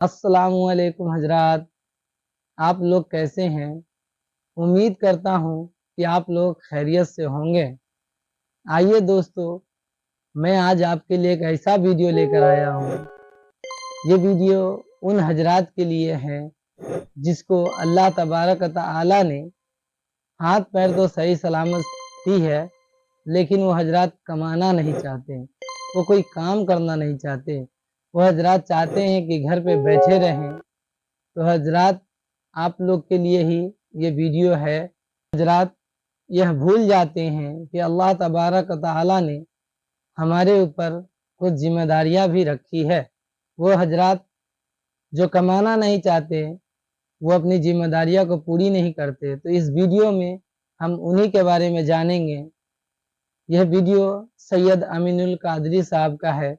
अस्सलामुअलैकुम हजरात, आप लोग कैसे हैं? उम्मीद करता हूँ कि आप लोग खैरियत से होंगे। आइए दोस्तों, मैं आज आपके लिए एक ऐसा वीडियो लेकर आया हूँ। ये वीडियो उन हजरात के लिए है जिसको अल्लाह तबारक व तआला ने हाथ पैर तो सही सलामत दी है, लेकिन वो हजरात कमाना नहीं चाहते, वो कोई काम करना नहीं चाहते। वो हजरात चाहते हैं कि घर पे बैठे रहें। तो हजरात, आप लोग के लिए ही ये वीडियो है। हजरात यह भूल जाते हैं कि अल्लाह तबारक व तआला ने हमारे ऊपर कुछ जिम्मेदारियां भी रखी है। वो हजरात जो कमाना नहीं चाहते, वो अपनी जिम्मेदारियां को पूरी नहीं करते। तो इस वीडियो में हम उन्हीं के बारे में जानेंगे। यह वीडियो सैयद अमीनुल कादरी साहब का है।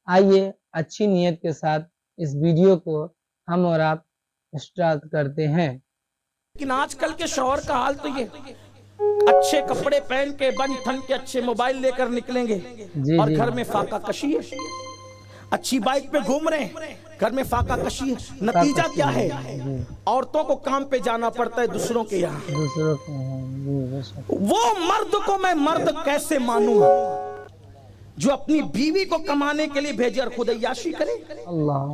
आइए अच्छी नीयत के साथ इस वीडियो को हम और आप स्टार्ट करते हैं। लेकिन आजकल के शौहर का हाल तो ये, अच्छे कपड़े पहन के बन ठन के अच्छे मोबाइल लेकर निकलेंगे और घर में फाका कशी है। अच्छी बाइक पे घूम रहे हैं, घर में फाका कशी है। नतीजा क्या है? औरतों को काम पे जाना पड़ता है दूसरों के यहाँ। वो मर्द को मैं मर्द कैसे मानूं जो अपनी बीवी को कमाने के लिए भेजे और खुद अय्याशी करे? अल्लाह,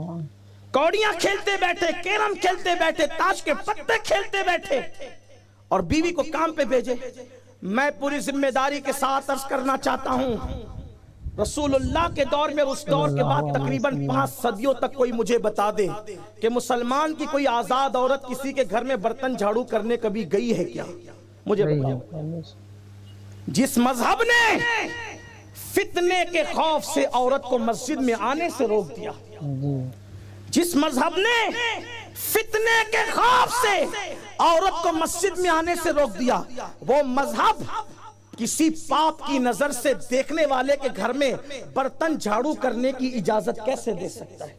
कौड़ियां खेलते बैठे, कैरम खेलते बैठे, ताश के पत्ते खेलते बैठे और बीवी को काम पे भेजे। मैं पूरी जिम्मेदारी के साथ अर्ज करना चाहता हूं, रसूलुल्लाह के दौर में, उस दौर के बाद तकरीबन 5 सदियों तक कोई मुझे बता दे कि मुसलमान की कोई आजाद औरत किसी के घर में बर्तन झाड़ू करने कभी गई है क्या? मुझे बताओ। जिस मजहब ने फितने के खौफ से औरत को मस्जिद में आने से रोक दिया, जिस मजहब ने फितने के खौफ से औरत को मस्जिद में आने से रोक दिया, वो मजहब किसी पाप की नजर से देखने वाले के घर में बर्तन झाड़ू करने की इजाजत कैसे दे सकता है?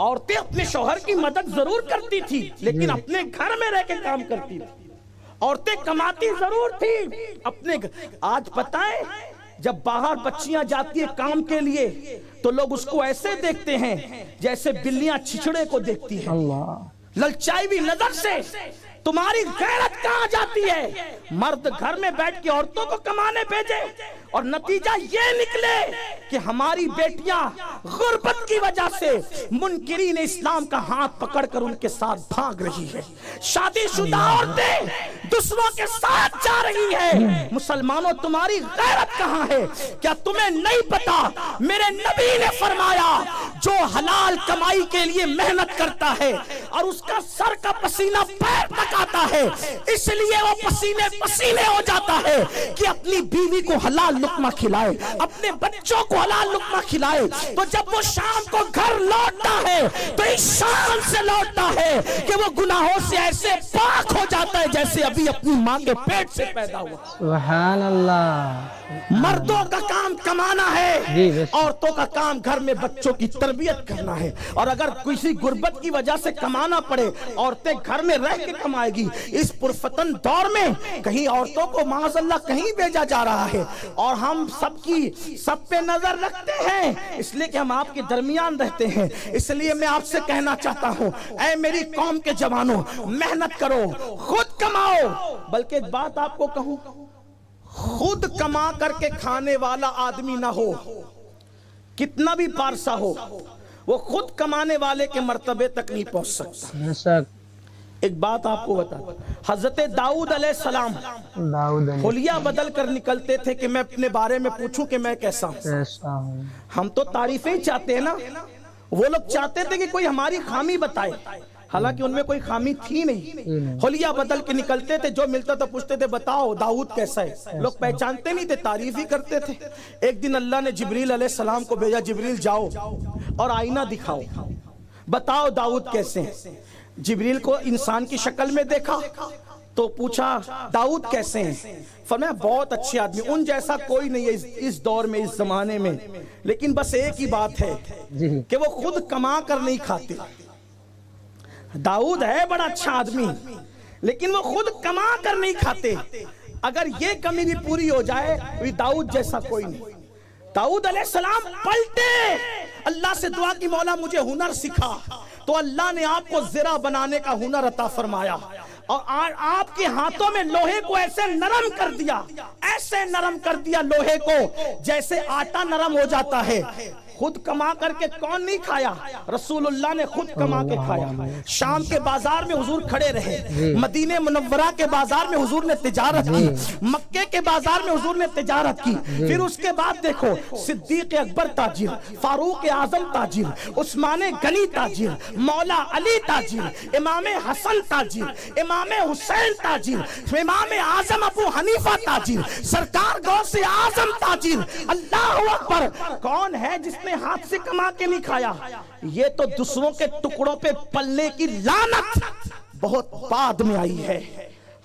औरतें अपने शौहर की मदद जरूर करती थी, लेकिन अपने घर में रह के काम करती थी। औरतें कमाती जरूर थी अपने। आज पता है, जब बाहर बच्चियां जाती है काम के लिए तो लोग उसको ऐसे देखते हैं जैसे बिल्लियां छिछड़े को देखती हैं, ललचाई हुई नजर से। तुम्हारी गैरत कहां जाती है? मर्द घर में बैठ के औरतों को कमाने भेजे और नतीजा ये निकले कि हमारी बेटियां गुर्बत की वजह से मुनकिरीन इस्लाम का हाथ पकड़कर उनके साथ भाग रही है। शादीशुदा औरतें दूसरों के साथ जा रही है। मुसलमानों, तुम्हारी गैरत कहां है? क्या तुम्हें नहीं पता मेरे नबी ने फरमाया, जो हलाल कमाई के लिए मेहनत करता है और उसका सर का पसीना पैर तक आता है, इसलिए वो पसीने पसीने हो जाता है कि अपनी बीवी को हलाल लुक्मा खिलाए, अपने बच्चों को हलाल लुक्मा खिलाए। तो जब वो शाम को घर लौटता है तो इस शान से लौटता है कि वो गुनाहों से ऐसे पाक हो जाता है जैसे अभी अपनी मां के पेट से पैदा हुआ। सुभान अल्लाह। मर्दों का काम कमाना है, औरतों का काम घर में बच्चों की तरबियत करना है। और अगर किसी गुर्बत की वजह से कमाना पड़े, औरतें घर में रह के कमाएगी। इस पुरफतन दौर में कहीं औरतों को माज़अल्लाह कहीं भेजा जा रहा है और हम सब पे नजर रखते हैं, इसलिए कि हम आपके दरमियान रहते हैं। इसलिए मैं आपसे कहना चाहता हूं, ऐ मेरी कौम के जवानों, मेहनत करो, खुद कमाओ। बल्कि एक बात आपको कहूं, खुद कमा करके खाने वाला आदमी ना हो, कितना भी पारसा हो, वो खुद कमाने वाले के मर्तबे तक नहीं पहुंच सकता। एक बात आपको बता, हजरत दाऊद अलैहिस्सलाम हुलिया बदल कर निकलते थे कि मैं अपने बारे में पूछूं कि मैं कैसा हूं। हम तो तारीफें ही चाहते हैं ना, वो लोग चाहते थे कि कोई हमारी खामी बताए, हालांकि उनमें कोई खामी थी नहीं। हुलिया बदल के निकलते थे, जो मिलता था पूछते थे बताओ दाऊद कैसा है। लोग पहचानते नहीं थे, तारीफ ही करते थे। एक दिन अल्लाह ने जिब्रील अलैहिस्सलाम को भेजा, जिब्रील जाओ और आईना दिखाओ, बताओ दाऊद कैसे हैं। जिब्रील को इंसान की शक्ल में देखा तो पूछा दाऊद कैसे हैं? फरमाया बहुत अच्छे आदमी, उन जैसा कोई नहीं है इस दौर में, इस जमाने में, लेकिन बस एक ही बात है कि वो खुद कमा कर नहीं खाते। दाऊद है बड़ा अच्छा आदमी, लेकिन वो खुद कमा कर नहीं खाते। अगर ये कमी भी पूरी हो जाए तो दाऊद जैसा कोई नहीं। दाऊद अलैहिस्सलाम पलटे, अल्लाह से दुआ की, मौला मुझे हुनर सिखा, تو اللہ نے آپ کو زرہ بنانے کا ہنر عطا فرمایا اور آپ کے ہاتھوں میں لوہے کو ایسے نرم کر دیا، ایسے نرم کر دیا لوہے کو جیسے آٹا نرم ہو جاتا ہے۔ خود کما کر کے کون نہیں کھایا؟ رسول اللہ نے خود کما کے کھایا۔ شام کے بازار میں حضور کھڑے رہے، مدینہ منورہ کے بازار میں حضور نے تجارت کی، مکے کے بازار میں حضور نے تجارت کی۔ پھر اس کے بعد دیکھو صدیق اکبر تاجر، فاروق اعظم تاجر، عثمان غنی تاجر، مولا علی تاجر، امام حسن تاجر، امام حسین تاجر، امام اعظم ابو حنیفہ تاجر، سرکار غوث اعظم تاجر۔ اللہ اکبر! کون ہے جس نے ہاتھ سے کما کے نہیں کھایا؟ یہ تو دوسروں کے ٹکڑوں پہ پلنے کی لعنت بہت بعد میں آئی ہے۔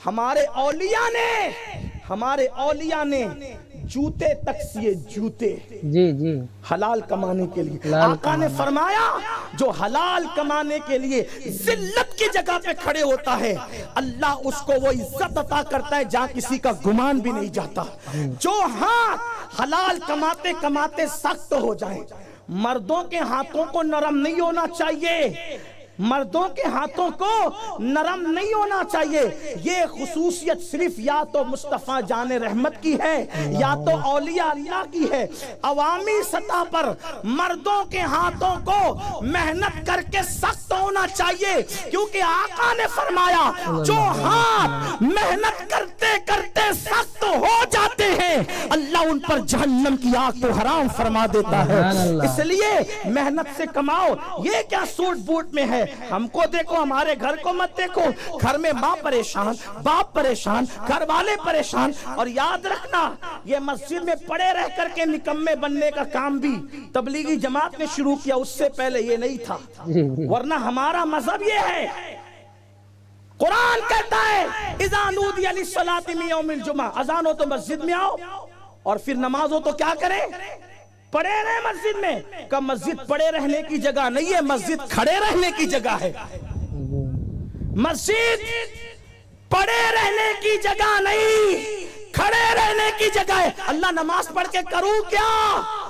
ہمارے اولیاء نے جوتے تک سیے، جوتے جی حلال کمانے کے لیے۔ آقا نے فرمایا جو حلال کمانے کے لیے ذلت کی جگہ پہ کھڑے ہوتا ہے، اللہ اس کو وہ عزت عطا کرتا ہے جہاں کسی کا گمان بھی نہیں جاتا۔ جو ہاتھ حلال کماتے کماتے سخت ہو جائیں، مردوں کے ہاتھوں کو نرم نہیں ہونا چاہیے، مردوں کے ہاتھوں کو نرم نہیں ہونا چاہیے۔ یہ خصوصیت صرف یا تو مصطفیٰ جان رحمت کی ہے یا تو اولیاء اللہ کی ہے۔ عوامی سطح پر مردوں کے ہاتھوں کو محنت کر کے سخت ہونا چاہیے، کیونکہ آقا نے فرمایا جو ہاتھ محنت کرتے کرتے سخت ہو جاتے ہیں اللہ ان پر جہنم کی آگ کو حرام فرما دیتا ہے۔ اس لیے محنت سے کماؤ۔ یہ کیا سوٹ بوٹ میں ہے؟ ہم کو دیکھو، ہمارے گھر کو مت دیکھو۔ گھر میں ماں پریشان، باپ پریشان، گھر والے پریشان۔ اور یاد رکھنا یہ مسجد میں پڑے رہ کر کے نکمے بننے کا کام بھی تبلیغی جماعت نے شروع کیا، اس سے پہلے یہ نہیں تھا۔ ورنہ ہمارا مذہب یہ ہے، قرآن کہتا ہے اذا نودی للصلاۃ من یوم الجمعہ، اذان ہو تو مسجد میں آؤ، اور پھر نماز ہو تو کیا کریں؟ پڑے رہے مسجد میں۔ کہ مسجد پڑے رہنے کی جگہ نہیں ہے، مسجد کھڑے رہنے کی جگہ ہے۔ مسجد پڑے رہنے کی جگہ نہیں، کھڑے رہنے کی جگہ ہے۔ اللہ نماز پڑھ کے کروں کیا؟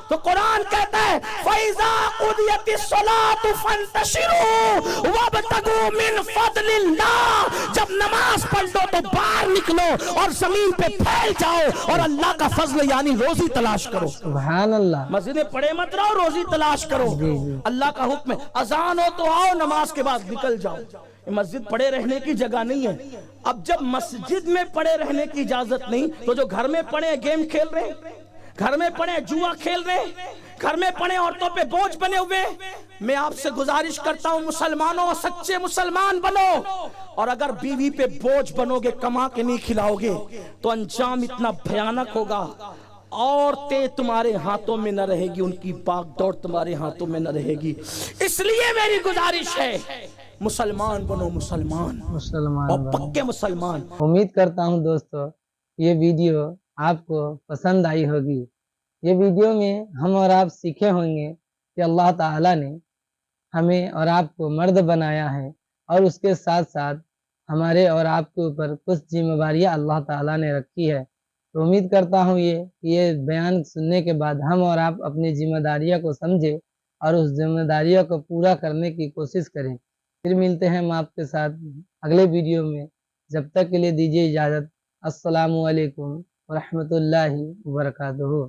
تو قرآن کہتا ہے فَإِذَا قُضِيَتِ الصَّلَاةُ فَانْتَشِرُوا وَابْتَغُوا مِنْ فَضْلِ اللَّهِ۔ جب نماز پڑھ لو تو باہر نکلو اور زمین پہ پھیل جاؤ اور اللہ کا فضل یعنی روزی تلاش کرو۔ سبحان اللہ۔ مسجد میں پڑے مت رہو، روزی تلاش کرو۔ اللہ کا حکم ہے اذان ہو تو آؤ، نماز کے بعد نکل جاؤ۔ مسجد پڑے رہنے کی جگہ نہیں ہے۔ اب جب مسجد میں پڑے رہنے کی اجازت نہیں تو جو گھر میں پڑے گیم کھیل رہے، گھر میں پڑے جوا کھیل رہے، گھر میں پڑے عورتوں پہ بوجھ بنے ہوئے، میں آپ سے گزارش کرتا ہوں مسلمانوں، سچے مسلمان بنو۔ اور اگر بیوی پہ بوجھ بنو گے، کما کے نہیں کھلاؤ گے تو انجام اتنا بھیانک ہوگا۔ عورتیں تمہارے ہاتھوں میں نہ رہے گی، ان کی باغ دوڑ تمہارے ہاتھوں میں نہ رہے گی۔ اس لیے میری گزارش ہے مسلمان بنو، مسلمان اور پکے مسلمان۔ امید کرتا ہوں دوستو یہ ویڈیو آپ کو پسند آئی ہوگی۔ یہ ویڈیو میں ہم اور آپ سیکھے ہوں گے کہ اللہ تعالیٰ نے ہمیں اور آپ کو مرد بنایا ہے، اور اس کے ساتھ ساتھ ہمارے اور آپ کے اوپر کچھ ذمہ داریاں اللہ تعالیٰ نے رکھی ہے۔ تو امید کرتا ہوں یہ بیان سننے کے بعد ہم اور آپ اپنی ذمہ داریوں کو سمجھیں اور اس ذمہ داریوں کو پورا کرنے کی کوشش کریں۔ پھر ملتے ہیں ہم آپ کے ساتھ اگلے ویڈیو میں۔ جب تک کے لیے دیجیے اجازت۔ السلام علیکم ورحمۃ اللہ وبرکاتہ۔